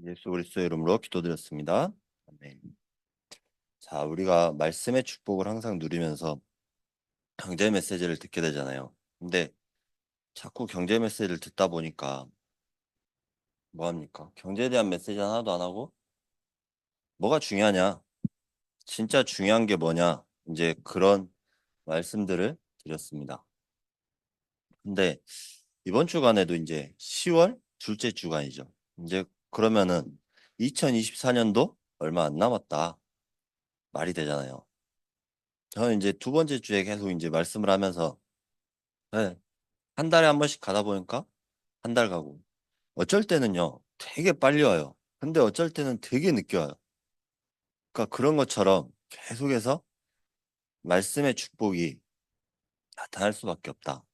예수 그리스도의 이름으로 기도드렸습니다. 아멘. 자, 우리가 말씀의 축복을 항상 누리면서 경제 메시지를 듣게 되잖아요. 근데 자꾸 경제 메시지를 듣다 보니까 뭐 합니까? 경제에 대한 메시지 하나도 안 하고 뭐가 중요하냐? 진짜 중요한 게 뭐냐? 이제 그런 말씀들을 드렸습니다. 근데 이번 주간에도 이제 10월 둘째 주간이죠. 이제 그러면은 2024년도 얼마 안 남았다 말이 되잖아요. 저는 이제 두 번째 주에 계속 이제 말씀을 하면서 네, 한 달에 한 번씩 가다 보니까 한 달 가고 어쩔 때는요 되게 빨리 와요. 근데 어쩔 때는 되게 늦게 와요. 그러니까 그런 것처럼 계속해서 말씀의 축복이 나타날 수밖에 없다.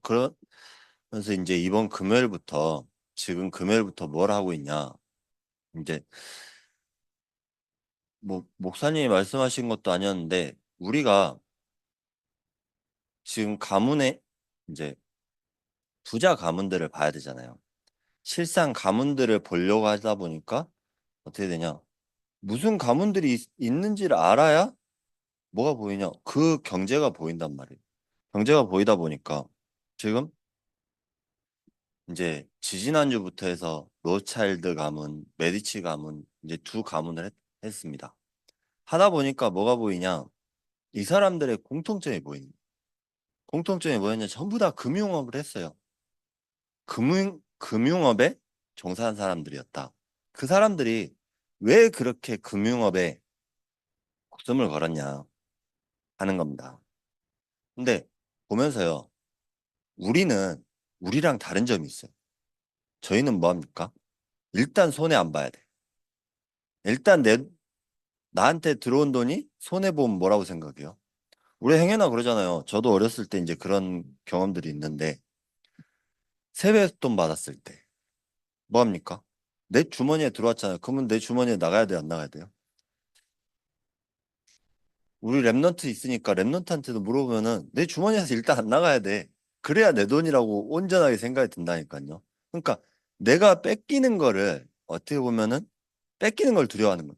그러면서 이제 이번 금요일부터 지금 금요일부터 뭘 하고 있냐? 이제 뭐 목사님이 말씀하신 것도 아니었는데 우리가 지금 가문에 이제 부자 가문들을 봐야 되잖아요. 실상 가문들을 보려고 하다 보니까 어떻게 되냐? 무슨 가문들이 있는지를 알아야 뭐가 보이냐? 그 경제가 보인단 말이에요. 경제가 보이다 보니까 지금 이제 지지난주부터 해서 로차일드 가문, 메디치 가문 이제 두 가문을 했습니다. 하다 보니까 뭐가 보이냐? 이 사람들의 공통점이 보이는 거예요. 공통점이 뭐였냐? 전부 다 금융업을 했어요. 금융업에 종사한 사람들이었다. 그 사람들이 왜 그렇게 금융업에 목숨을 걸었냐 하는 겁니다. 근데 보면서요, 우리는 우리랑 다른 점이 있어요. 저희는 뭐 합니까? 일단 손해 안 봐야 돼. 일단 나한테 들어온 돈이 손해 보면 뭐라고 생각해요? 우리 행여나 그러잖아요. 저도 어렸을 때 이제 그런 경험들이 있는데 세뱃돈 받았을 때 뭐 합니까? 내 주머니에 들어왔잖아요. 그러면 내 주머니에 나가야 돼, 안 나가야 돼요? 우리 랩런트 있으니까 랩런트한테도 물어보면은 내 주머니에서 일단 안 나가야 돼. 그래야 내 돈이라고 온전하게 생각이 든다니까요. 그러니까 내가 뺏기는 거를 어떻게 보면은 뺏기는 걸 두려워하는 거예요.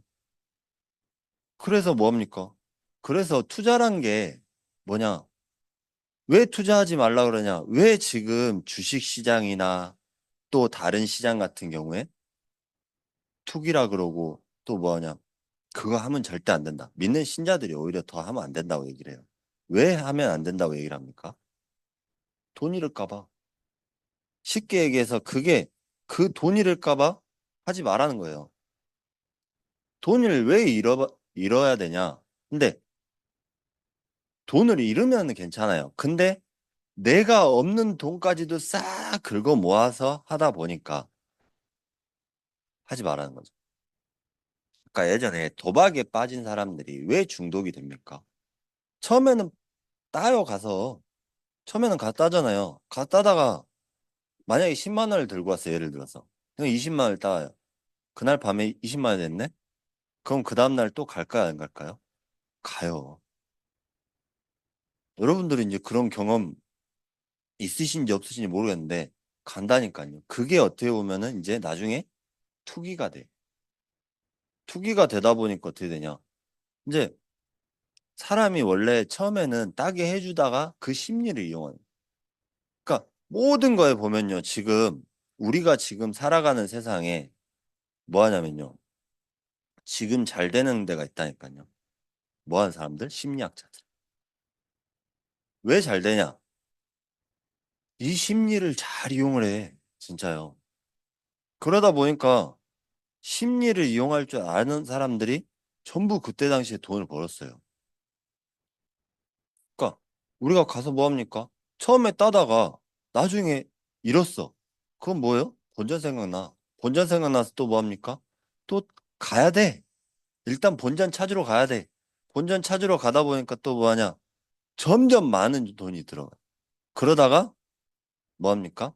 그래서 뭡니까? 그래서 투자란 게 뭐냐? 왜 투자하지 말라 그러냐? 왜 지금 주식 시장이나 또 다른 시장 같은 경우에 투기라 그러고 또 뭐냐? 그거 하면 절대 안 된다. 믿는 신자들이 오히려 더 하면 안 된다고 얘기를 해요. 왜 하면 안 된다고 얘기를 합니까? 돈 잃을까 봐. 쉽게 얘기해서 그게 그 돈 잃을까 봐 하지 말라는 거예요. 돈을 왜 잃어야 되냐? 근데 돈을 잃으면 괜찮아요. 근데 내가 없는 돈까지도 싹 긁어 모아서 하다 보니까 하지 말라는 거죠. 그러니까 예전에 도박에 빠진 사람들이 왜 중독이 됩니까? 처음에는 따요 가서 처음에는 가 따잖아요. 가 따다가 만약에 10만 원을 들고 왔어요. 예를 들어서. 그럼 20만 원을 따요. 그날 밤에 20만 원 됐네? 그럼 그 다음날 또 갈까요? 안 갈까요? 가요. 여러분들이 이제 그런 경험 있으신지 없으신지 모르겠는데 간다니까요. 그게 어떻게 보면은 이제 나중에 투기가 돼. 투기가 되다 보니까 어떻게 되냐? 이제 사람이 원래 처음에는 따게 해주다가 그 심리를 이용하는. 그러니까 모든 거에 보면요. 지금 우리가 지금 살아가는 세상에 뭐 하냐면요. 지금 잘 되는 데가 있다니까요. 뭐 하는 사람들? 심리학자들. 왜 잘 되냐? 이 심리를 잘 이용을 해. 진짜요. 그러다 보니까 심리를 이용할 줄 아는 사람들이 전부 그때 당시에 돈을 벌었어요. 그러니까 우리가 가서 뭐 합니까? 처음에 따다가 나중에 잃었어. 그건 뭐예요? 본전 생각나. 본전 생각나서 또 뭐 합니까? 또 가야 돼. 일단 본전 찾으러 가야 돼. 본전 찾으러 가다 보니까 또 뭐 하냐? 점점 많은 돈이 들어가. 그러다가 뭐 합니까?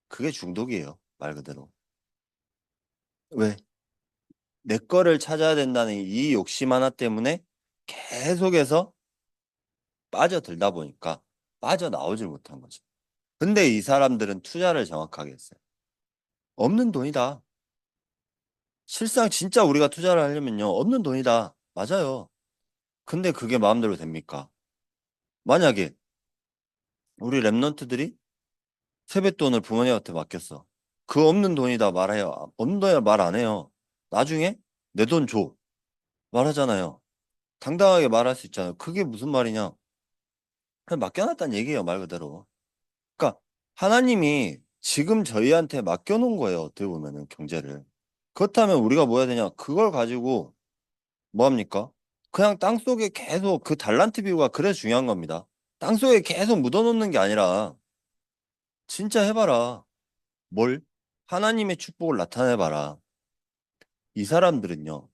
그게 중독이에요. 말 그대로. 왜? 내 거를 찾아야 된다는 이 욕심 하나 때문에 계속해서 빠져들다 보니까 빠져나오질 못한 거죠. 근데 이 사람들은 투자를 정확하게 했어요. 없는 돈이다. 실상 진짜 우리가 투자를 하려면요. 없는 돈이다. 맞아요. 근데 그게 마음대로 됩니까? 만약에 우리 랩런트들이 세뱃돈을 부모님한테 맡겼어. 그 없는 돈이다 말해요. 없는 돈이라 말 안 해요. 나중에 내 돈 줘. 말하잖아요. 당당하게 말할 수 있잖아요. 그게 무슨 말이냐? 그냥 맡겨놨다는 얘기예요, 말 그대로. 그러니까 하나님이 지금 저희한테 맡겨놓은 거예요. 어떻게 보면은 경제를. 그렇다면 우리가 뭐 해야 되냐? 그걸 가지고 뭐 합니까? 그냥 땅속에 계속 그 달란트 비유가 그래서 중요한 겁니다. 땅속에 계속 묻어놓는 게 아니라 진짜 해봐라. 뭘? 하나님의 축복을 나타내봐라. 이 사람들은요.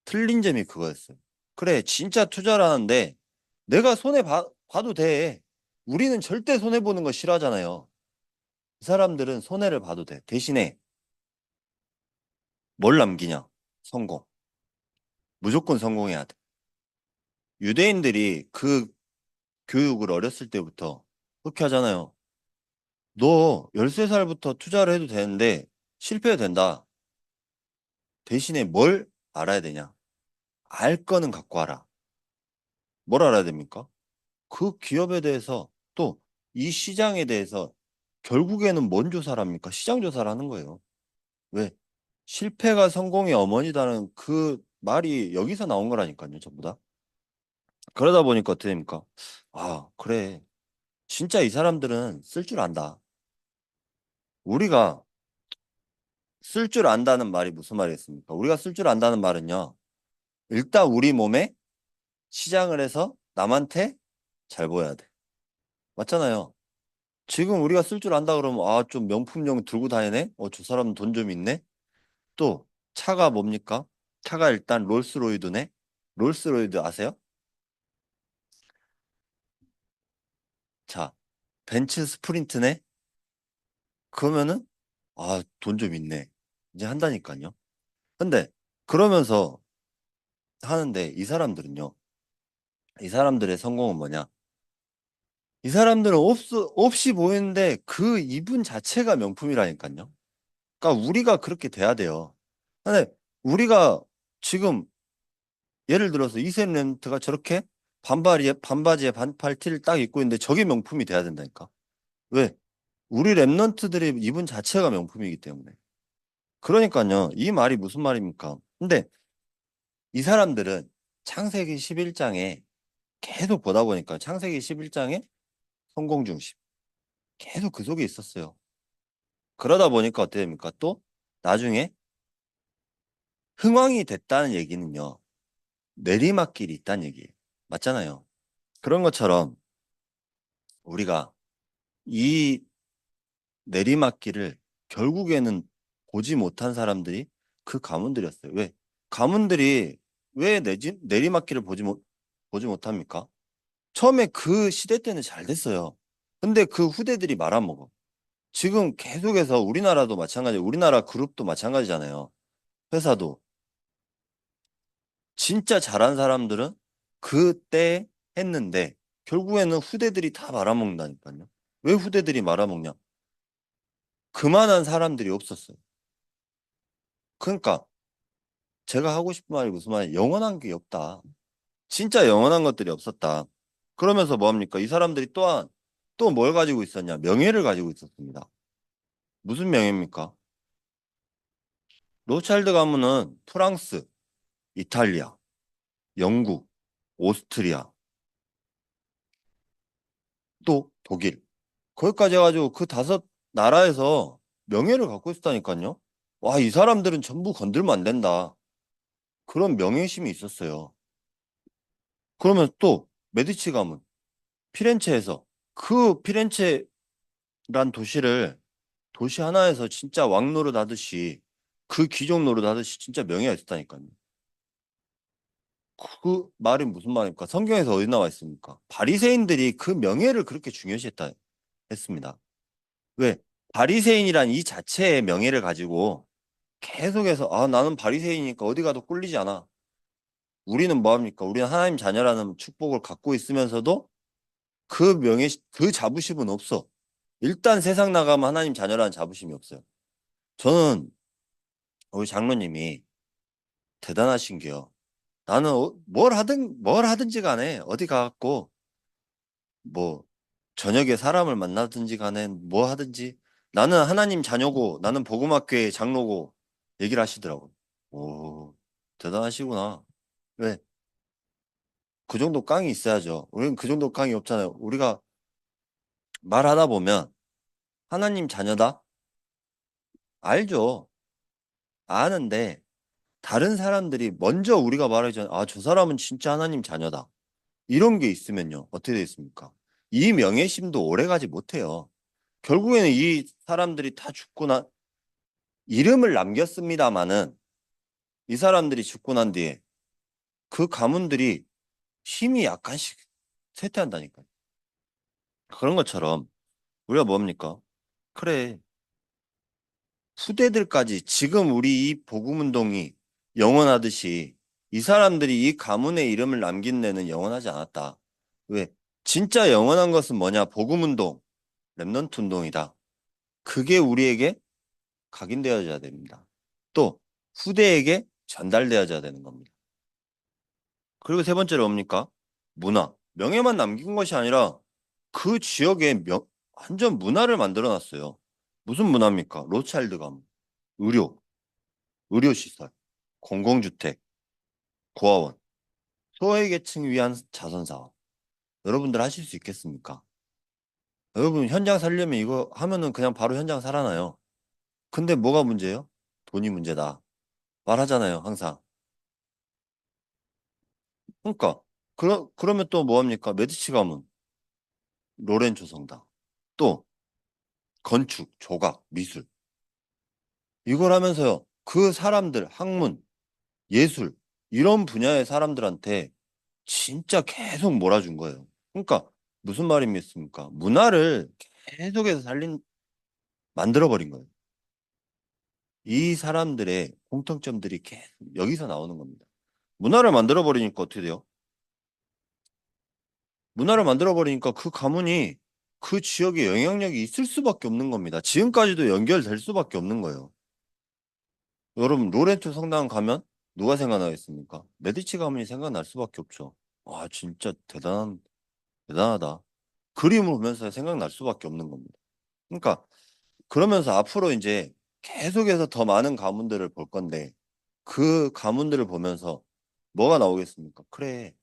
틀린 점이 그거였어요. 그래, 진짜 투자를 하는데 내가 봐도 돼. 우리는 절대 손해보는 거 싫어하잖아요. 이 사람들은 손해를 봐도 돼. 대신에 뭘 남기냐? 성공. 무조건 성공해야 돼. 유대인들이 그 교육을 어렸을 때부터 그렇게 하잖아요. 너 13살부터 투자를 해도 되는데 실패해도 된다. 대신에 뭘 알아야 되냐? 알 거는 갖고 와라. 뭘 알아야 됩니까? 그 기업에 대해서 또 이 시장에 대해서 결국에는 뭔 조사를 합니까? 시장 조사를 하는 거예요. 왜? 실패가 성공의 어머니다는 그 말이 여기서 나온 거라니까요, 전부 다. 그러다 보니까 어떻게 됩니까? 아, 그래. 진짜 이 사람들은 쓸 줄 안다. 우리가 쓸 줄 안다는 말이 무슨 말이겠습니까? 우리가 쓸 줄 안다는 말은요. 일단 우리 몸에 시장을 해서 남한테 잘 보여야 돼. 맞잖아요. 지금 우리가 쓸 줄 안다 그러면 아, 좀 명품용 들고 다니네? 저 사람 돈 좀 있네? 또 차가 뭡니까? 차가 일단 롤스로이드네? 롤스로이드 아세요? 자, 벤츠 스프린트네? 그러면은 아, 돈 좀 있네. 이제 한다니까요. 근데 그러면서 하는데 이 사람들은요. 이 사람들의 성공은 뭐냐? 이 사람들은 없이 보이는데 그 이분 자체가 명품이라니까요. 그러니까 우리가 그렇게 돼야 돼요. 근데 우리가 지금 예를 들어서 이샘 렌트가 저렇게 반바지에 반팔티를 딱 입고 있는데 저게 명품이 돼야 된다니까. 왜? 우리 랩런트들의 입은 자체가 명품이기 때문에. 그러니까요. 이 말이 무슨 말입니까? 근데 이 사람들은 창세기 11장에 계속 보다 보니까 창세기 11장에 성공 중심. 계속 그 속에 있었어요. 그러다 보니까 어떻게 됩니까? 또 나중에 흥왕이 됐다는 얘기는요. 내리막길이 있다는 얘기예요. 맞잖아요. 그런 것처럼 우리가 이 내리막길을 결국에는 보지 못한 사람들이 그 가문들이었어요. 왜? 가문들이 왜 내리막길을 보지 못합니까? 처음에 그 시대 때는 잘 됐어요. 근데 그 후대들이 말아먹어. 지금 계속해서 우리나라도 마찬가지, 우리나라 그룹도 마찬가지잖아요. 회사도. 진짜 잘한 사람들은 그때 했는데 결국에는 후대들이 다 말아먹는다니까요. 왜 후대들이 말아먹냐? 그만한 사람들이 없었어요. 그러니까 제가 하고 싶은 말이 무슨 말이에요? 영원한 게 없다. 진짜 영원한 것들이 없었다. 그러면서 뭐 합니까? 이 사람들이 또한 또 뭘 가지고 있었냐? 명예를 가지고 있었습니다. 무슨 명예입니까? 로차일드 가문은 프랑스, 이탈리아, 영국, 오스트리아, 또 독일. 거기까지 해가지고 그 다섯 나라에서 명예를 갖고 있었다니까요. 와, 이 사람들은 전부 건들면 안 된다. 그런 명예심이 있었어요. 그러면 또 메디치 가문, 피렌체에서 그 피렌체란 도시를 도시 하나에서 진짜 왕 노릇하듯이 그 귀족 노릇하듯이 진짜 명예가 있었다니까요. 그 말이 무슨 말입니까? 성경에서 어디 나와 있습니까? 바리새인들이 그 명예를 그렇게 중요시했다 했습니다. 왜? 바리새인이란 이 자체의 명예를 가지고 계속해서 아 나는 바리새인이니까 어디 가도 꿀리지 않아. 우리는 뭐 합니까? 우리는 하나님 자녀라는 축복을 갖고 있으면서도 그 그 자부심은 없어. 일단 세상 나가면 하나님 자녀라는 자부심이 없어요. 저는 우리 장로님이 대단하신 게요. 나는 뭘 하든지 간에 어디 가갖고 뭐 저녁에 사람을 만나든지 간에 뭐 하든지 나는 하나님 자녀고 나는 복음학교의 장로고 얘기를 하시더라고. 오, 대단하시구나. 왜? 그 정도 깡이 있어야죠. 우리는 그 정도 깡이 없잖아요. 우리가 말하다 보면 하나님 자녀다? 알죠. 아는데 다른 사람들이 먼저 우리가 말하기 전에 아, 저 사람은 진짜 하나님 자녀다. 이런 게 있으면요. 어떻게 되겠습니까? 이 명예심도 오래가지 못해요. 결국에는 이 사람들이 다 죽고 이름을 남겼습니다마는 이 사람들이 죽고 난 뒤에 그 가문들이 힘이 약간씩 쇠퇴한다니까요. 그런 것처럼 우리가 뭡니까? 그래, 후대들까지 지금 우리 이 복음운동이 영원하듯이 이 사람들이 이 가문의 이름을 남긴 데는 영원하지 않았다. 왜? 진짜 영원한 것은 뭐냐? 복음운동, 렘넌트 운동이다. 그게 우리에게 각인되어져야 됩니다. 또 후대에게 전달되어져야 되는 겁니다. 그리고 세 번째로 뭡니까? 문화. 명예만 남긴 것이 아니라 그 지역에 완전 문화를 만들어 놨어요. 무슨 문화입니까? 로차일드 가문, 의료, 의료시설, 공공주택, 고아원, 소외계층 위한 자선사업. 여러분들 하실 수 있겠습니까? 여러분 현장 살려면 이거 하면은 그냥 바로 현장 살아나요. 근데 뭐가 문제예요? 돈이 문제다. 말하잖아요, 항상. 그러니까 그러면 또 뭐합니까? 메디치 가문, 로렌조 성당, 또 건축, 조각, 미술. 이걸 하면서요. 그 사람들, 학문, 예술 이런 분야의 사람들한테 진짜 계속 몰아준 거예요. 그러니까 무슨 말이겠습니까? 문화를 계속해서 만들어 버린 거예요. 이 사람들의 공통점들이 계속 여기서 나오는 겁니다. 문화를 만들어 버리니까 어떻게 돼요? 문화를 만들어 버리니까 그 가문이 그 지역에 영향력이 있을 수밖에 없는 겁니다. 지금까지도 연결될 수밖에 없는 거예요. 여러분 로렌토 성당 가면 누가 생각나겠습니까? 메디치 가문이 생각날 수밖에 없죠. 아 진짜 대단하다. 그림을 보면서 생각날 수밖에 없는 겁니다. 그러니까 그러면서 앞으로 이제 계속해서 더 많은 가문들을 볼 건데 그 가문들을 보면서 뭐가 나오겠습니까? 그래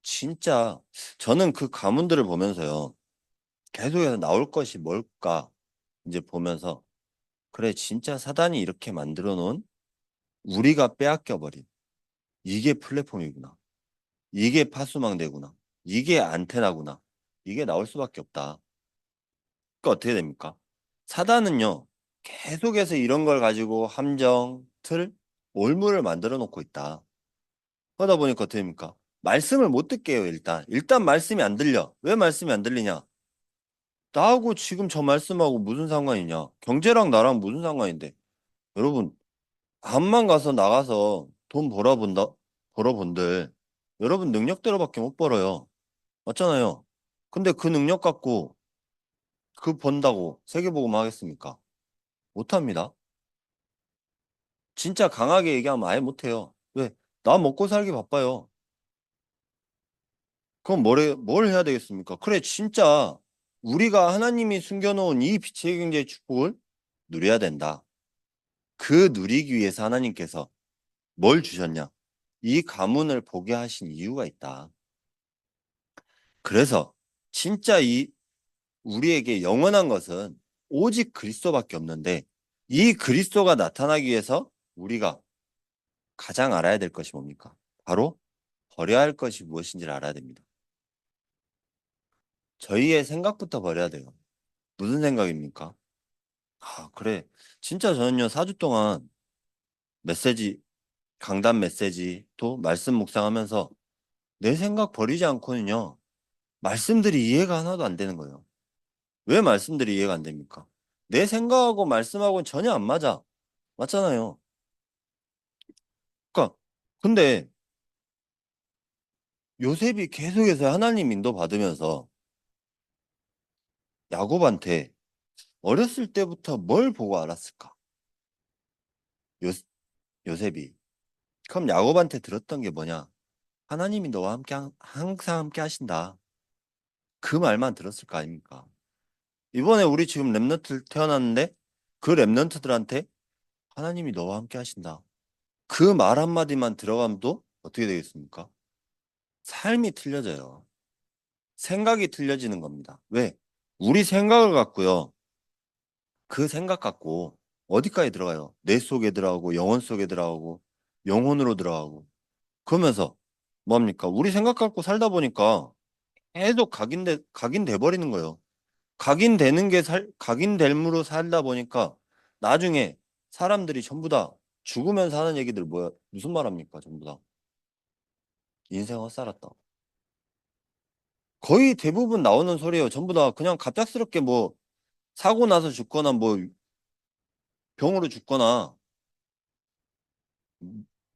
진짜 저는 그 가문들을 보면서요 계속해서 나올 것이 뭘까 이제 보면서 그래 진짜 사단이 이렇게 만들어 놓은 우리가 빼앗겨 버린 이게 플랫폼이구나. 이게 파수망대구나. 이게 안테나구나. 이게 나올 수밖에 없다. 그러니까 어떻게 됩니까? 사단은요, 계속해서 이런 걸 가지고 함정, 틀, 올무를 만들어 놓고 있다. 그러다 보니까 어떻게 됩니까? 말씀을 못 듣게 해요, 일단. 일단 말씀이 안 들려. 왜 말씀이 안 들리냐? 나하고 지금 저 말씀하고 무슨 상관이냐? 경제랑 나랑 무슨 상관인데? 여러분, 암만 가서 나가서 돈 벌어본들, 여러분 능력대로밖에 못 벌어요. 맞잖아요. 근데 그 능력 갖고 그 번다고 세계보고만 하겠습니까? 못합니다. 진짜 강하게 얘기하면 아예 못해요. 왜? 나 먹고 살기 바빠요. 그럼 뭘 해야 되겠습니까? 그래, 진짜 우리가 하나님이 숨겨놓은 이 빛의 경제의 축복을 누려야 된다. 그 누리기 위해서 하나님께서 뭘 주셨냐? 이 가문을 보게 하신 이유가 있다. 그래서 진짜 우리에게 영원한 것은 오직 그리스도밖에 없는데 이 그리스도가 나타나기 위해서 우리가 가장 알아야 될 것이 뭡니까? 바로 버려야 할 것이 무엇인지를 알아야 됩니다. 저희의 생각부터 버려야 돼요. 무슨 생각입니까? 아, 그래. 진짜 저는요, 4주 동안 메시지, 강단 메시지, 또 말씀 묵상하면서 내 생각 버리지 않고는요, 말씀들이 이해가 하나도 안 되는 거예요. 왜 말씀들이 이해가 안 됩니까? 내 생각하고 말씀하고는 전혀 안 맞아. 맞잖아요. 그러니까, 근데 요셉이 계속해서 하나님 인도 받으면서 야곱한테 어렸을 때부터 뭘 보고 알았을까? 요, 요셉이. 그럼 야곱한테 들었던 게 뭐냐? 하나님이 너와 함께 항상 함께 하신다. 그 말만 들었을 거 아닙니까? 이번에 우리 지금 랩런트 태어났는데 그 랩런트들한테 하나님이 너와 함께 하신다. 그 말 한마디만 들어가면도 어떻게 되겠습니까? 삶이 틀려져요. 생각이 틀려지는 겁니다. 왜? 우리 생각을 갖고요. 그 생각 갖고 어디까지 들어가요? 뇌 속에 들어가고 영혼 속에 들어가고 영혼으로 들어가고 그러면서 뭡니까? 우리 생각 갖고 살다 보니까 계속 각인돼 버리는 거예요. 각인됨으로 살다 보니까 나중에 사람들이 전부 다 죽으면서 하는 얘기들 뭐야? 무슨 말합니까? 전부 다 인생 헛살았다. 거의 대부분 나오는 소리예요. 전부 다 그냥 갑작스럽게 뭐 사고 나서 죽거나 뭐 병으로 죽거나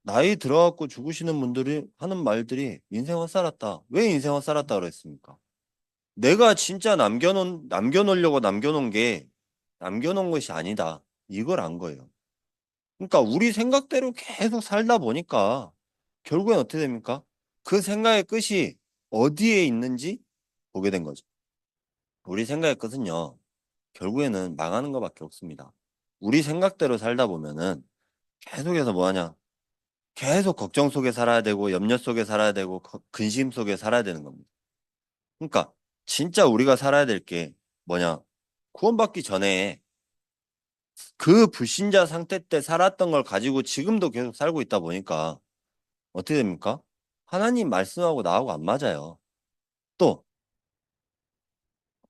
나이 들어갖고 죽으시는 분들이 하는 말들이 인생 헛살았다. 왜 인생 헛살았다 그랬습니까? 내가 진짜 남겨놓은 것이 아니다. 이걸 안 거예요. 그러니까 우리 생각대로 계속 살다 보니까 결국엔 어떻게 됩니까? 그 생각의 끝이 어디에 있는지 보게 된 거죠. 우리 생각의 끝은요, 결국에는 망하는 것밖에 없습니다. 우리 생각대로 살다 보면은 계속해서 뭐 하냐? 계속 걱정 속에 살아야 되고 염려 속에 살아야 되고 근심 속에 살아야 되는 겁니다. 그러니까 진짜 우리가 살아야 될 게 뭐냐? 구원받기 전에 그 불신자 상태 때 살았던 걸 가지고 지금도 계속 살고 있다 보니까 어떻게 됩니까? 하나님 말씀하고 나하고 안 맞아요. 또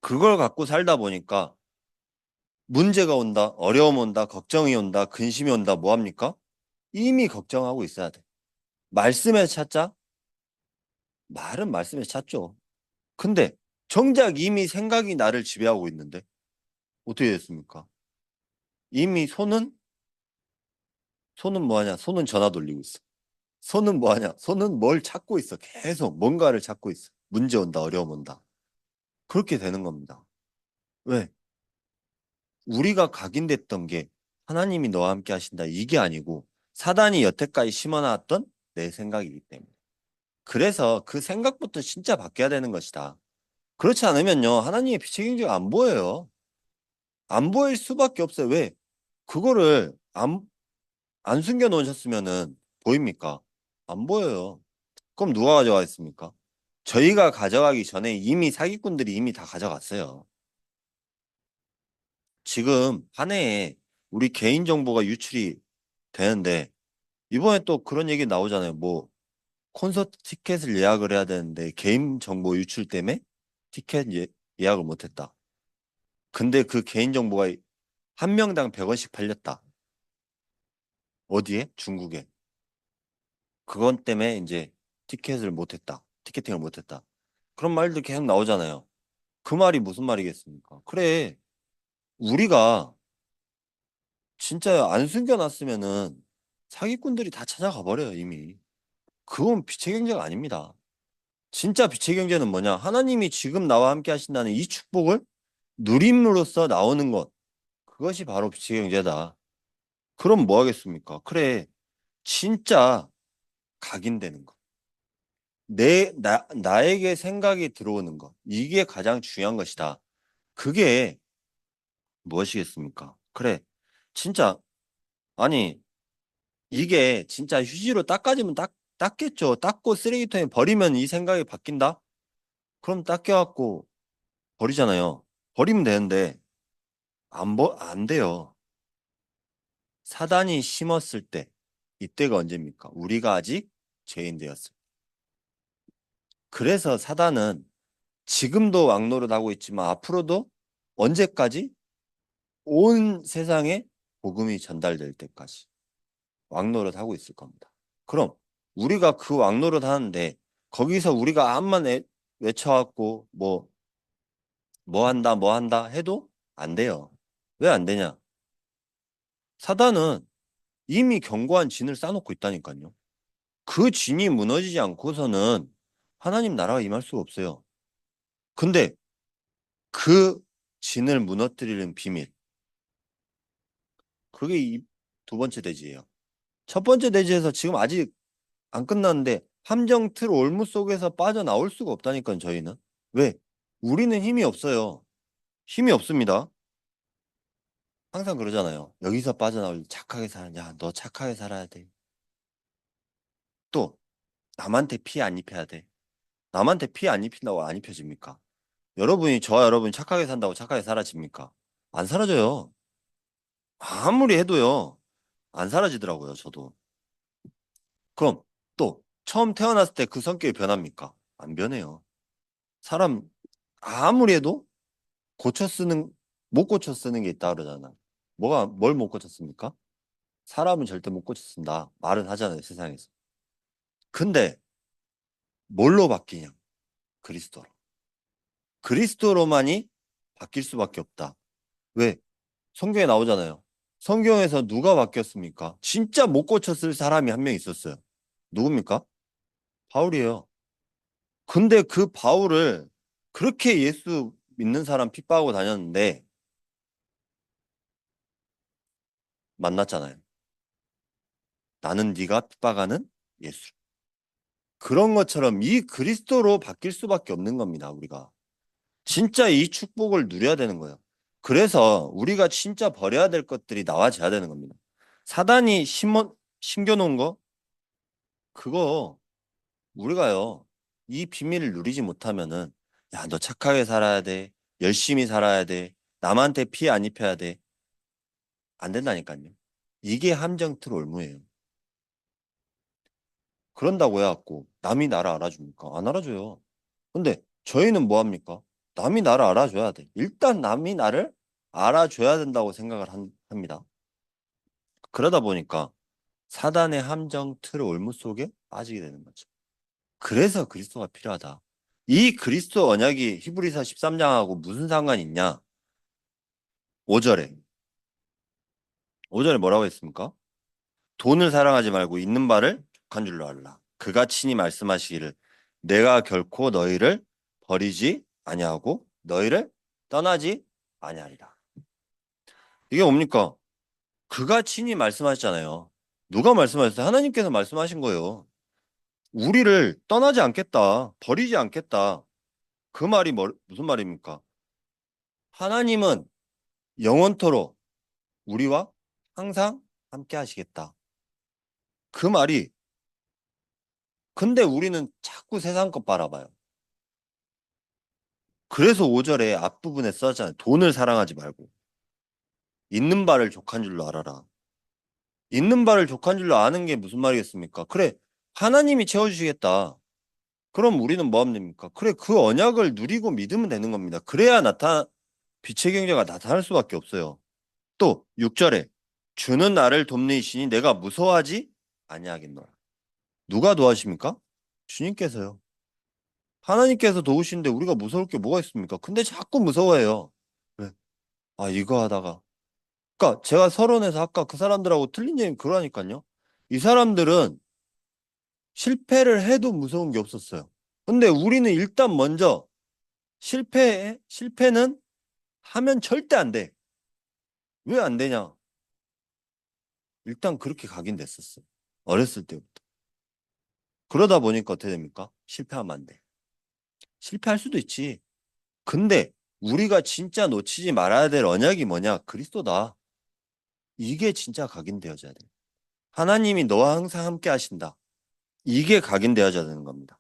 그걸 갖고 살다 보니까 문제가 온다, 어려움 온다, 걱정이 온다, 근심이 온다, 뭐 합니까? 이미 걱정하고 있어야 돼. 말씀에 찾자? 말은 말씀에 찾죠. 근데 정작 이미 생각이 나를 지배하고 있는데 어떻게 됐습니까? 이미 손은 뭐 하냐? 손은 전화 돌리고 있어. 손은 뭐 하냐? 손은 뭘 찾고 있어. 계속 뭔가를 찾고 있어. 문제 온다, 어려움 온다. 그렇게 되는 겁니다. 왜? 우리가 각인됐던 게 하나님이 너와 함께 하신다. 이게 아니고 사단이 여태까지 심어놨던 내 생각이기 때문에. 그래서 그 생각부터 진짜 바뀌어야 되는 것이다. 그렇지 않으면요. 하나님의 빛의 경제가 안 보여요. 안 보일 수밖에 없어요. 왜? 그거를 안 숨겨 놓으셨으면은 보입니까? 안 보여요. 그럼 누가 가져가겠습니까? 저희가 가져가기 전에 이미 사기꾼들이 이미 다 가져갔어요. 지금 한 해에 우리 개인 정보가 유출이 되는데 이번에 또 그런 얘기 나오잖아요. 뭐 콘서트 티켓을 예약을 해야 되는데 개인 정보 유출 때문에 티켓 예약을 못했다. 근데 그 개인 정보가 한 명당 100원씩 팔렸다. 어디에? 중국에. 그것 때문에 이제 티켓을 못했다. 티켓팅을 못했다. 그런 말들 계속 나오잖아요. 그 말이 무슨 말이겠습니까? 그래, 우리가 진짜 안 숨겨놨으면은 사기꾼들이 다 찾아가 버려요, 이미. 그건 빛의 경제가 아닙니다. 진짜 빛의 경제는 뭐냐? 하나님이 지금 나와 함께 하신다는 이 축복을 누림으로써 나오는 것. 그것이 바로 빛의 경제다. 그럼 뭐 하겠습니까? 그래, 진짜 각인되는 것. 나에게 생각이 들어오는 것. 이게 가장 중요한 것이다. 그게 무엇이겠습니까? 그래, 진짜, 아니, 이게 진짜 휴지로 닦아지면 닦겠죠. 닦고 쓰레기통에 버리면 이 생각이 바뀐다? 그럼 닦여갖고 버리잖아요. 버리면 되는데, 안 돼요. 사단이 심었을 때, 이때가 언제입니까? 우리가 아직 죄인 되었을 때. 그래서 사단은 지금도 왕노릇하고 있지만 앞으로도 언제까지? 온 세상에 복음이 전달될 때까지 왕노릇하고 있을 겁니다. 그럼 우리가 그 왕노릇 하는데 거기서 우리가 암만 외쳐갖고 뭐 한다 해도 안 돼요. 왜 안 되냐? 사단은 이미 견고한 진을 쌓아놓고 있다니까요. 그 진이 무너지지 않고서는 하나님 나라가 임할 수가 없어요. 근데 그 진을 무너뜨리는 비밀, 그게 이 두 번째 대지예요. 첫 번째 대지에서 지금 아직 안 끝났는데 함정 틀 올무 속에서 빠져나올 수가 없다니까요, 저희는. 왜? 우리는 힘이 없어요. 힘이 없습니다. 항상 그러잖아요. 여기서 빠져나올 착하게 살았냐? 너 착하게 살아야 돼. 또 남한테 피해 안 입혀야 돼. 남한테 피해 안 입힌다고 안 입혀집니까? 여러분이 저와 여러분이 착하게 산다고 착하게 사라집니까? 안 사라져요. 아무리 해도요. 안 사라지더라고요, 저도. 그럼 또 처음 태어났을 때 그 성격이 변합니까? 안 변해요. 사람 아무리 해도 고쳐 쓰는 못 고쳐 쓰는 게 있다 그러잖아. 뭐가 뭘 못 고쳐 씁니까? 사람은 절대 못 고쳐 쓴다. 말은 하잖아요, 세상에서. 근데 뭘로 바뀌냐? 그리스도로. 그리스도로만이 바뀔 수밖에 없다. 왜? 성경에 나오잖아요. 성경에서 누가 바뀌었습니까? 진짜 못 고쳤을 사람이 한 명 있었어요. 누굽니까? 바울이에요. 근데 그 바울을 그렇게 예수 믿는 사람 핍박하고 다녔는데 만났잖아요. 나는 네가 핍박하는 예수. 그런 것처럼 이 그리스도로 바뀔 수밖에 없는 겁니다, 우리가. 진짜 이 축복을 누려야 되는 거예요. 그래서 우리가 진짜 버려야 될 것들이 나와져야 되는 겁니다. 사단이 심겨놓은 거, 그거 우리가요, 이 비밀을 누리지 못하면은, 야, 너 착하게 살아야 돼. 열심히 살아야 돼. 남한테 피해 안 입혀야 돼. 안 된다니까요. 이게 함정틀 올무예요. 그런다고 해갖고 남이 나를 알아줍니까? 안 알아줘요. 근데 저희는 뭐 합니까? 남이 나를 알아줘야 돼. 일단 남이 나를 알아줘야 된다고 생각을 합니다. 그러다 보니까 사단의 함정 틀 올무 속에 빠지게 되는 거죠. 그래서 그리스도가 필요하다. 이 그리스도 언약이 히브리서 13장하고 무슨 상관이 있냐? 5절에. 5절에 뭐라고 했습니까? 돈을 사랑하지 말고 있는 바를 족한 줄로 알라. 그가 친히 말씀하시기를 내가 결코 너희를 버리지 아니하고 너희를 떠나지 아니하리라. 이게 뭡니까? 그가 친히 말씀하셨잖아요. 누가 말씀하셨어요? 하나님께서 말씀하신 거예요. 우리를 떠나지 않겠다. 버리지 않겠다. 그 말이 무슨 말입니까? 하나님은 영원토록 우리와 항상 함께 하시겠다. 그 말이 근데 우리는 자꾸 세상 것 바라봐요. 그래서 5절에 앞부분에 써잖아요. 돈을 사랑하지 말고 있는 바를 족한 줄로 알아라. 있는 바를 족한 줄로 아는 게 무슨 말이겠습니까? 그래, 하나님이 채워주시겠다. 그럼 우리는 뭐 하면 됩니까? 그래, 그 언약을 누리고 믿으면 되는 겁니다. 그래야 빛의 경제가 나타날 수밖에 없어요. 또 6절에 주는 나를 돕는 이시니 내가 무서워하지 아니하겠노라. 누가 도와십니까? 주님께서요. 하나님께서 도우시는데 우리가 무서울 게 뭐가 있습니까? 근데 자꾸 무서워해요. 왜? 아, 이거 하다가. 그러니까 제가 서론에서 아까 그 사람들하고 틀린 점이 그러니까요. 이 사람들은 실패를 해도 무서운 게 없었어요. 근데 우리는 일단 먼저 실패는 하면 절대 안 돼. 왜 안 되냐? 일단 그렇게 각인됐었어요. 어렸을 때부터. 그러다 보니까 어떻게 됩니까? 실패하면 안 돼. 실패할 수도 있지. 근데 우리가 진짜 놓치지 말아야 될 언약이 뭐냐? 그리스도다. 이게 진짜 각인되어져야 돼. 하나님이 너와 항상 함께 하신다. 이게 각인되어져야 되는 겁니다.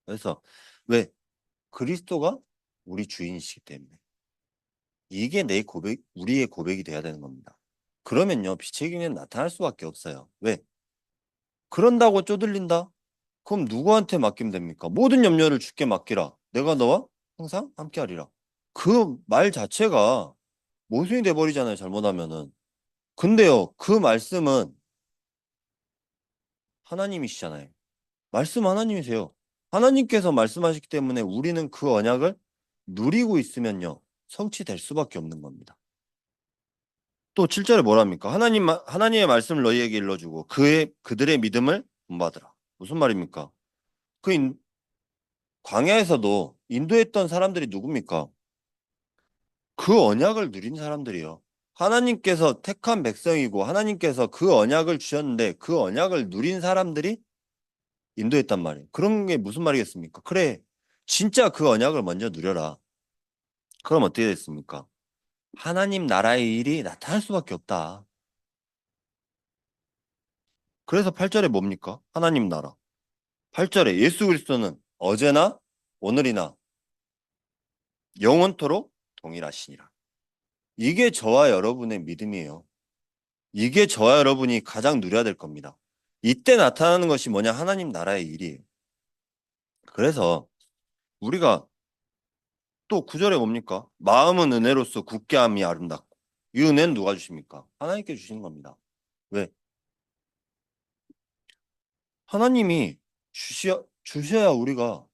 그래서 왜? 그리스도가 우리 주인이시기 때문에. 이게 내 우리의 고백이 돼야 되는 겁니다. 그러면요, 빛의 경계는 나타날 수밖에 없어요. 왜? 그런다고 쪼들린다? 그럼 누구한테 맡기면 됩니까? 모든 염려를 주께 맡기라. 내가 너와 항상 함께하리라. 그 말 자체가 모순이 돼버리잖아요, 잘못하면은. 근데요, 그 말씀은 하나님이시잖아요. 말씀 하나님이세요. 하나님께서 말씀하시기 때문에 우리는 그 언약을 누리고 있으면요, 성취될 수밖에 없는 겁니다. 또 7절에 뭐랍니까? 하나님의 말씀을 너희에게 일러주고 그들의 믿음을 본받으라. 무슨 말입니까? 그 광야에서도 인도했던 사람들이 누굽니까? 그 언약을 누린 사람들이요. 하나님께서 택한 백성이고 하나님께서 그 언약을 주셨는데 그 언약을 누린 사람들이 인도했단 말이에요. 그런 게 무슨 말이겠습니까? 그래, 진짜 그 언약을 먼저 누려라. 그럼 어떻게 됐습니까? 하나님 나라의 일이 나타날 수밖에 없다. 그래서 8절에 뭡니까? 하나님 나라. 8절에 예수 그리스도는 어제나 오늘이나 영원토록 동일하시니라. 이게 저와 여러분의 믿음이에요. 이게 저와 여러분이 가장 누려야 될 겁니다. 이때 나타나는 것이 뭐냐? 하나님 나라의 일이에요. 그래서 우리가 또 9절에 뭡니까? 마음은 은혜로서 굳게 함이 아름답고 이 은혜는 누가 주십니까? 하나님께 주시는 겁니다. 왜? 하나님이 주셔야 우리가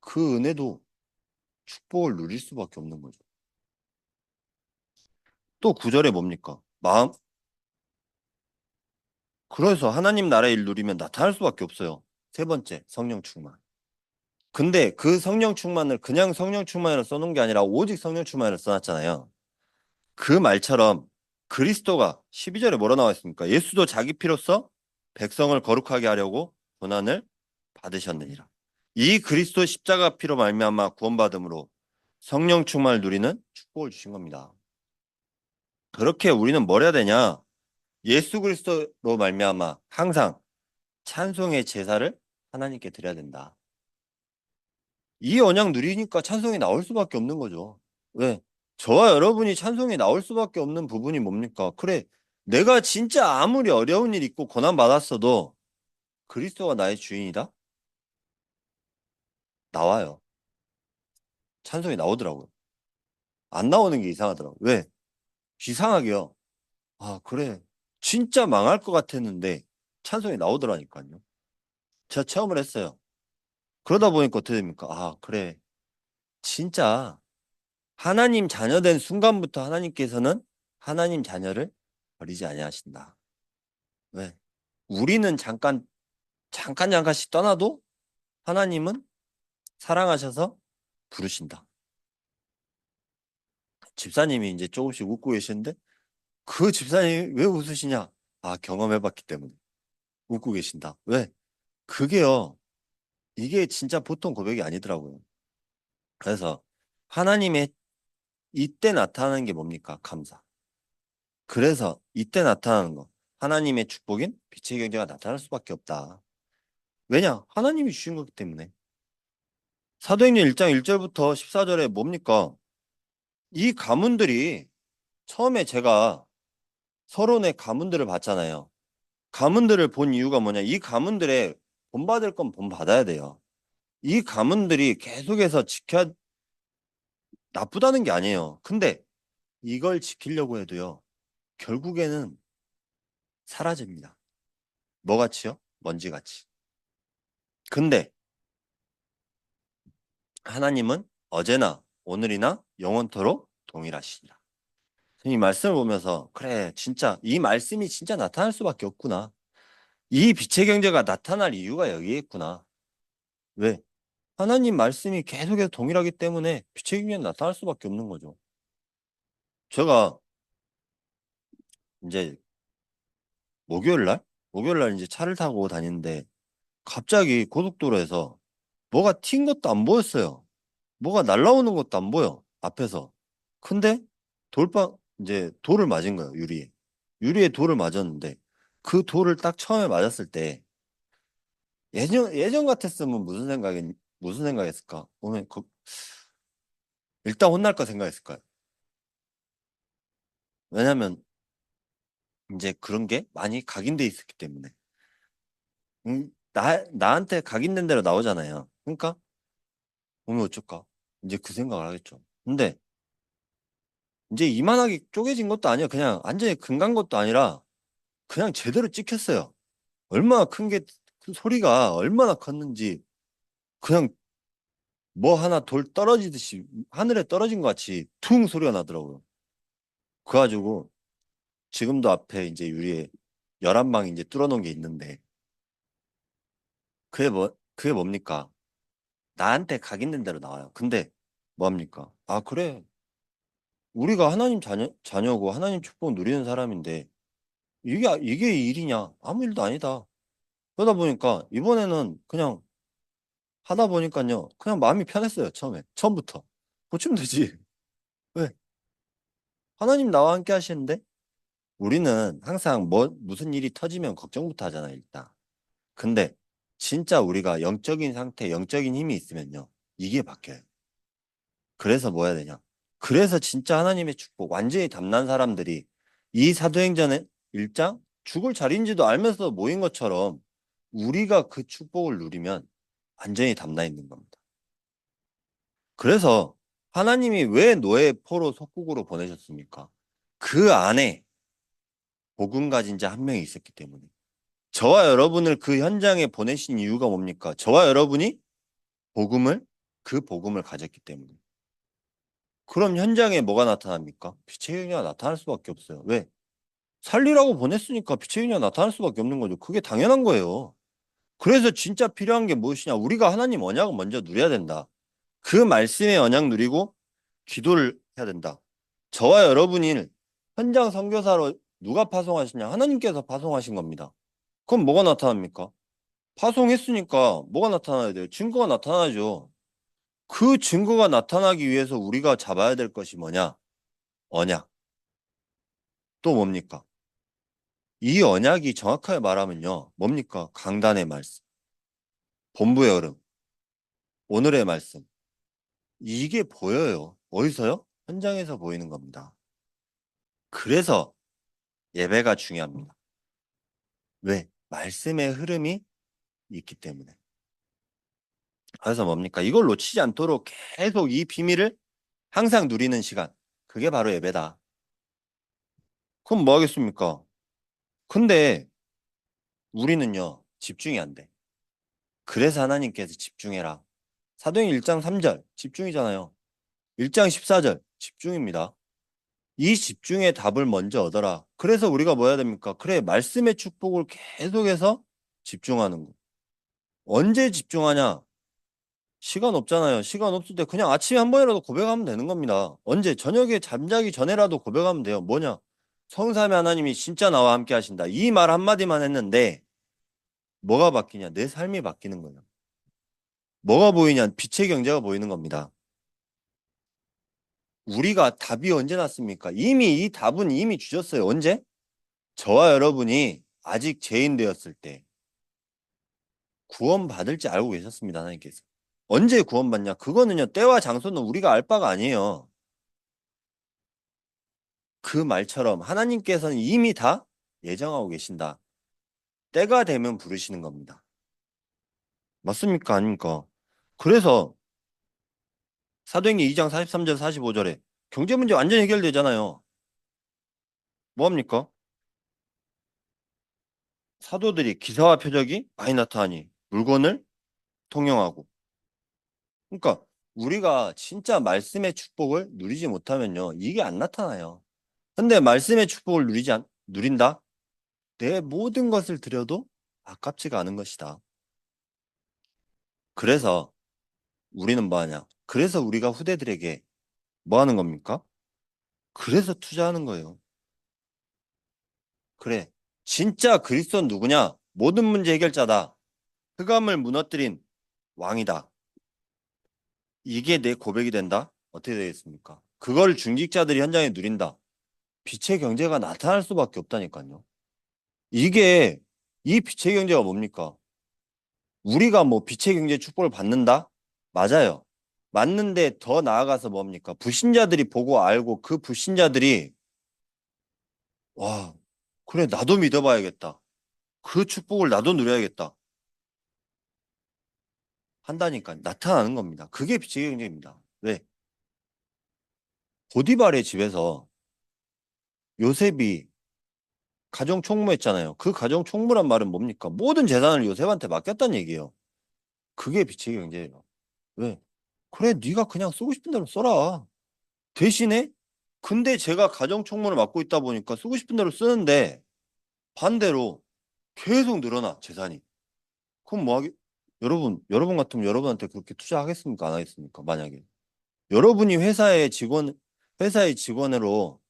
그 은혜도 축복을 누릴 수밖에 없는 거죠. 또 9절에 뭡니까? 그래서 하나님 나라의 일 누리면 나타날 수밖에 없어요. 세 번째, 성령 충만. 근데 그 성령 충만을 그냥 성령 충만이라 써놓은 게 아니라 오직 성령 충만이라 써놨잖아요. 그 말처럼 그리스도가 12절에 뭐라 나와 있습니까? 예수도 자기 피로써 백성을 거룩하게 하려고 고난을 받으셨느니라. 이 그리스도 십자가 피로 말미암아 구원받음으로 성령 충만을 누리는 축복을 주신 겁니다. 그렇게 우리는 뭘 해야 되냐? 예수 그리스도로 말미암아 항상 찬송의 제사를 하나님께 드려야 된다. 이 언약 누리니까 찬송이 나올 수밖에 없는 거죠. 왜? 저와 여러분이 찬송이 나올 수밖에 없는 부분이 뭡니까? 그래, 내가 진짜 아무리 어려운 일 있고 고난 받았어도 그리스도가 나의 주인이다? 나와요. 찬송이 나오더라고요. 안 나오는 게 이상하더라고요. 왜? 이상하게요. 아, 그래. 진짜 망할 것 같았는데 찬송이 나오더라니까요. 제가 체험을 했어요. 그러다 보니까 어떻게 됩니까? 아, 그래. 진짜 하나님 자녀된 순간부터 하나님께서는 하나님 자녀를 버리지 아니하신다. 왜? 우리는 잠깐씩 떠나도 하나님은 사랑하셔서 부르신다. 집사님이 이제 조금씩 웃고 계시는데 그 집사님이 왜 웃으시냐? 아, 경험해봤기 때문에 웃고 계신다. 왜? 그게요. 이게 진짜 보통 고백이 아니더라고요. 그래서 하나님의 이때 나타나는 게 뭡니까? 감사. 그래서 이때 나타나는 거. 하나님의 축복인 빛의 경제가 나타날 수밖에 없다. 왜냐? 하나님이 주신 거기 때문에. 사도행전 1장 1절부터 14절에 뭡니까? 이 가문들이 처음에 제가 서론의 가문들을 봤잖아요. 가문들을 본 이유가 뭐냐? 이 가문들의 본받을 건 본받아야 돼요. 이 가문들이 계속해서 나쁘다는 게 아니에요. 근데 이걸 지키려고 해도요. 결국에는 사라집니다. 뭐 같이요? 먼지 같이. 근데 하나님은 어제나 오늘이나 영원토록 동일하시니라. 이 말씀을 보면서 그래 진짜 이 말씀이 진짜 나타날 수밖에 없구나. 이 빛의 경제가 나타날 이유가 여기에 있구나. 왜? 하나님 말씀이 계속해서 동일하기 때문에 빛의 경제는 나타날 수밖에 없는 거죠. 제가 이제 목요일 날 이제 차를 타고 다니는데 갑자기 고속도로에서 뭐가 튄 것도 안 보였어요. 뭐가 날라오는 것도 안 보여 앞에서. 근데 이제 돌을 맞은 거예요. 유리에 돌을 맞았는데 그 돌을 딱 처음에 맞았을 때 예전 같았으면 무슨 생각했을까? 오늘 일단 혼날 거 생각했을까요? 왜냐면 이제 그런 게 많이 각인돼 있었기 때문에 나한테 각인된 대로 나오잖아요. 그러니까 오면 어쩔까? 이제 그 생각을 하겠죠. 근데 이제 이만하게 쪼개진 것도 아니야. 그냥 완전히 금간 것도 아니라 그냥 제대로 찍혔어요. 얼마나 그 소리가 얼마나 컸는지 그냥 뭐 하나 돌 떨어지듯이 하늘에 떨어진 것 같이 퉁 소리가 나더라고요. 그래가지고 지금도 앞에 이제 유리에 11방 이제 뚫어놓은 게 있는데 그게 뭡니까? 나한테 각인된 대로 나와요. 근데 뭐합니까? 아, 그래. 우리가 하나님 자녀고 하나님 축복 누리는 사람인데 이게 일이냐? 아무 일도 아니다. 그러다 보니까 이번에는 그냥 하다 보니까요. 그냥 마음이 편했어요. 처음부터. 고치면 되지. 왜? 하나님 나와 함께 하시는데 우리는 항상 무슨 일이 터지면 걱정부터 하잖아요, 일단. 근데 진짜 우리가 영적인 상태, 영적인 힘이 있으면요. 이게 바뀌어요. 그래서 뭐 해야 되냐? 그래서 진짜 하나님의 축복, 완전히 담난 사람들이 이 사도행전의 1장 죽을 자리인지도 알면서 모인 것처럼 우리가 그 축복을 누리면 완전히 담나 있는 겁니다. 그래서 하나님이 왜 노예 포로 속국으로 보내셨습니까? 그 안에 복음 가진 자 한 명이 있었기 때문에. 저와 여러분을 그 현장에 보내신 이유가 뭡니까? 저와 여러분이 복음을, 그 복음을 가졌기 때문에. 그럼 현장에 뭐가 나타납니까? 빛의 영향이 나타날 수밖에 없어요. 왜? 살리라고 보냈으니까 빛의 영향이 나타날 수밖에 없는 거죠. 그게 당연한 거예요. 그래서 진짜 필요한 게 무엇이냐? 우리가 하나님 언약을 먼저 누려야 된다. 그 말씀의 언약 누리고 기도를 해야 된다. 저와 여러분이 현장 선교사로 누가 파송하시냐? 하나님께서 파송하신 겁니다. 그럼 뭐가 나타납니까? 파송했으니까 뭐가 나타나야 돼요? 증거가 나타나죠. 그 증거가 나타나기 위해서 우리가 잡아야 될 것이 뭐냐? 언약. 또 뭡니까? 이 언약이 정확하게 말하면요. 뭡니까? 강단의 말씀, 본부의 얼음, 오늘의 말씀. 이게 보여요. 어디서요? 현장에서 보이는 겁니다. 그래서 예배가 중요합니다. 왜? 말씀의 흐름이 있기 때문에. 그래서 뭡니까? 이걸 놓치지 않도록 계속 이 비밀을 항상 누리는 시간. 그게 바로 예배다. 그럼 뭐 하겠습니까? 근데 우리는요, 집중이 안 돼. 그래서 하나님께서 집중해라. 사도행 1장 3절, 집중이잖아요. 1장 14절, 집중입니다. 이 집중의 답을 먼저 얻어라. 그래서 우리가 뭐 해야 됩니까? 그래, 말씀의 축복을 계속해서 집중하는 거. 언제 집중하냐? 시간 없잖아요. 시간 없을 때 그냥 아침에 한 번이라도 고백하면 되는 겁니다. 언제? 저녁에 잠자기 전에라도 고백하면 돼요. 뭐냐? 성삼위 하나님이 진짜 나와 함께 하신다. 이 말 한마디만 했는데 뭐가 바뀌냐? 내 삶이 바뀌는 거예요. 뭐가 보이냐? 빛의 경제가 보이는 겁니다. 우리가 답이 언제 났습니까? 이미 이 답은 이미 주셨어요. 언제? 저와 여러분이 아직 죄인 되었을 때 구원받을지 알고 계셨습니다. 하나님께서. 언제 구원받냐? 그거는요. 때와 장소는 우리가 알 바가 아니에요. 그 말처럼 하나님께서는 이미 다 예정하고 계신다. 때가 되면 부르시는 겁니다. 맞습니까? 아닙니까? 그래서 사도행전 2장 43절 45절에 경제 문제 완전히 해결되잖아요. 뭐합니까? 사도들이 기사와 표적이 많이 나타나니 물건을 통용하고. 그러니까 우리가 진짜 말씀의 축복을 누리지 못하면요. 이게 안 나타나요. 근데 말씀의 축복을 누린다? 내 모든 것을 드려도 아깝지가 않은 것이다. 그래서 우리는 뭐 하냐? 그래서 우리가 후대들에게 뭐 하는 겁니까? 그래서 투자하는 거예요. 그래. 진짜 그리스도는 누구냐? 모든 문제 해결자다. 흑암을 무너뜨린 왕이다. 이게 내 고백이 된다? 어떻게 되겠습니까? 그걸 중직자들이 현장에 누린다. 빛의 경제가 나타날 수밖에 없다니까요. 이게 이 빛의 경제가 뭡니까? 우리가 뭐 빛의 경제 축복을 받는다? 맞아요. 맞는데 더 나아가서 뭡니까? 불신자들이 보고 알고 그 불신자들이 와, 그래 나도 믿어봐야겠다. 그 축복을 나도 누려야겠다. 한다니까 나타나는 겁니다. 그게 빛의 경제입니다. 왜? 보디발의 집에서 요셉이 가정 총무했잖아요. 그 가정 총무란 말은 뭡니까? 모든 재산을 요셉한테 맡겼다는 얘기예요. 그게 빛의 경제예요. 왜? 그래, 네가 그냥 쓰고 싶은 대로 써라. 대신에 근데 제가 가정 총무를 맡고 있다 보니까 쓰고 싶은 대로 쓰는데 반대로 계속 늘어나 재산이. 그럼 뭐 하기? 여러분 같으면 여러분한테 그렇게 투자하겠습니까? 안 하겠습니까? 만약에 여러분이 회사의 직원 회사의 직원으로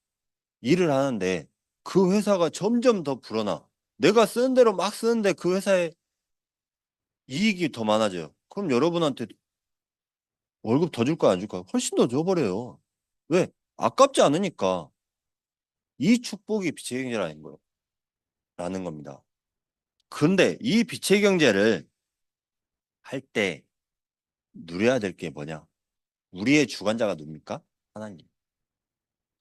일을 하는데 그 회사가 점점 더 불어나. 내가 쓰는 대로 막 쓰는데 그 회사에 이익이 더 많아져요. 그럼 여러분한테 월급 더 줄까 안 줄까? 훨씬 더 줘버려요. 왜? 아깝지 않으니까. 이 축복이 빛의 경제라는 거예요. 라는 겁니다. 근데 이 빛의 경제를 할 때 누려야 될 게 뭐냐? 우리의 주관자가 누굽니까? 하나님.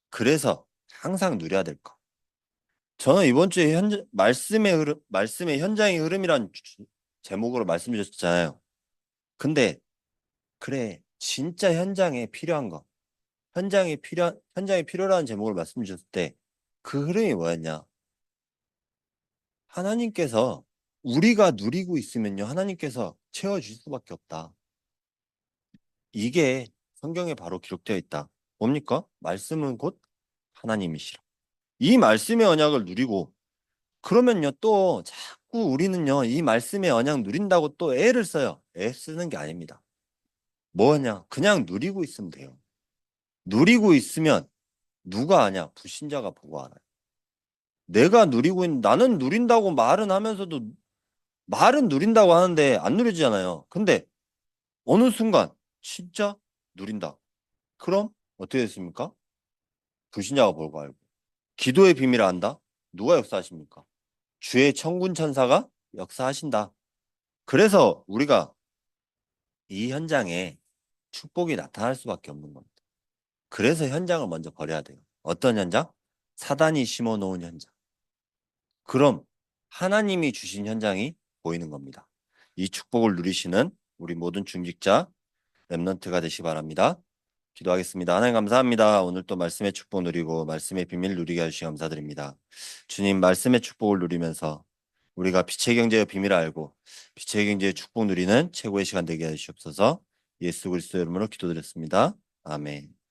그래서 항상 누려야 될 거. 저는 이번 주에 말씀의 현장의 흐름이란 제목으로 말씀드렸잖아요. 근데 그래, 진짜 현장에 필요한 거, 현장에 필요한 제목을 말씀드렸을 때 그 흐름이 뭐였냐? 하나님께서 우리가 누리고 있으면요, 하나님께서 채워줄 수밖에 없다. 이게 성경에 바로 기록되어 있다. 뭡니까? 말씀은 곧 하나님이시라. 이 말씀의 언약을 누리고 그러면요 또 자꾸 우리는요 이 말씀의 언약 누린다고 또 애를 써요. 애 쓰는 게 아닙니다. 뭐냐? 그냥 누리고 있으면 돼요. 누리고 있으면 누가 아냐? 불신자가 보고 알아요. 내가 누리고 있는 나는 누린다고 말은 하면서도 말은 누린다고 하는데 안 누리잖아요. 근데 어느 순간 진짜 누린다. 그럼 어떻게 됐습니까? 불신자가 보고 알고. 기도의 비밀을 안다? 누가 역사하십니까? 주의 천군 천사가 역사하신다. 그래서 우리가 이 현장에 축복이 나타날 수밖에 없는 겁니다. 그래서 현장을 먼저 버려야 돼요. 어떤 현장? 사단이 심어놓은 현장. 그럼 하나님이 주신 현장이 보이는 겁니다. 이 축복을 누리시는 우리 모든 중직자 렘넌트가 되시 바랍니다. 기도하겠습니다. 하나님 감사합니다. 오늘 또 말씀의 축복 누리고 말씀의 비밀 누리게 해주시 감사드립니다. 주님 말씀의 축복을 누리면서 우리가 빛의 경제의 비밀을 알고 빛의 경제의 축복 누리는 최고의 시간 되게 해주시옵소서. 예수 그리스도 이름으로 기도드렸습니다. 아멘.